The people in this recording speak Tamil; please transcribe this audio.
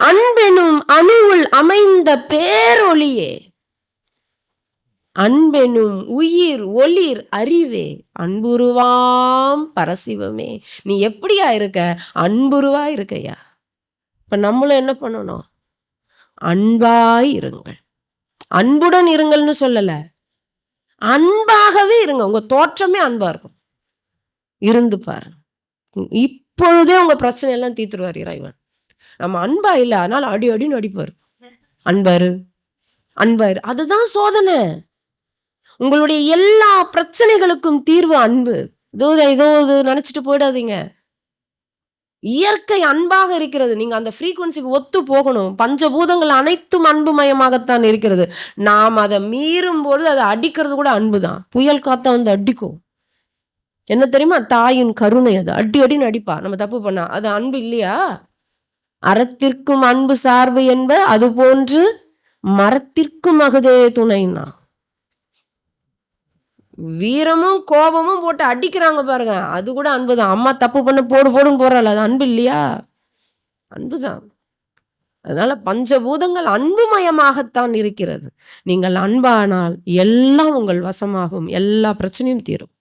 அன்பெனும் அணுவுள் அமைந்த பேரொளியே, அன்பெனும் உயிர் ஒளிர் அறிவே, அன்புருவாம் பரசிவமே. நீ எப்படியா இருக்க? அன்புருவா இருக்கையா. இப்ப நம்மளும் என்ன பண்ணணும்? அன்பாய் இருங்கள். அன்புடன் இருங்கள்னு சொல்லல, அன்பாகவே இருங்க. உங்க தோற்றமே அன்பா இருக்கும். இருந்து பாரு, இப்பொழுதே உங்க பிரச்சனை எல்லாம் தீர்த்துருவார் இறைவன். நம்ம அன்பா இல்லை, அதனால அடி அடின்னு அடிப்பாரு. அன்பாரு அன்பாரு, அதுதான் சோதனை. உங்களுடைய எல்லா பிரச்சனைகளுக்கும் தீர்வு அன்பு. இதோ நினைச்சிட்டு போயிடாதீங்க. இயற்கை அன்பாக இருக்கிறது. நீங்க அந்த ஃப்ரீக்வன்சிக்கு ஒத்து போகணும். பஞ்சபூதங்கள் அனைத்தும் அன்புமயமாகத்தான் இருக்கிறது. நாம் அதை மீறும் பொழுது அதை அடிக்கிறது கூட அன்புதான். புயல் காத்த வந்து அடிக்கும். என்ன தெரியுமா? தாயின் கருணை. அது அடி அடின்னு அடிப்பா நம்ம தப்பு பண்ணா. அது அன்பு இல்லையா? அறத்திற்கும் அன்பு சார்பு என்ப அது போன்று மரத்திற்கும் அகுதே துணைன்னா. வீரமும் கோபமும் போட்டு அடிக்கிறாங்க பாருங்க, அது கூட அன்புதான். அம்மா தப்பு பண்ண போடுன்னு போறாள், அது அன்பு இல்லையா? அன்புதான். அதனால பஞ்சபூதங்கள் அன்புமயமாகத்தான் இருக்கிறது. நீங்கள் அன்பானால் எல்லாம் உங்கள் வசமாகும், எல்லா பிரச்சனையும் தீரும்.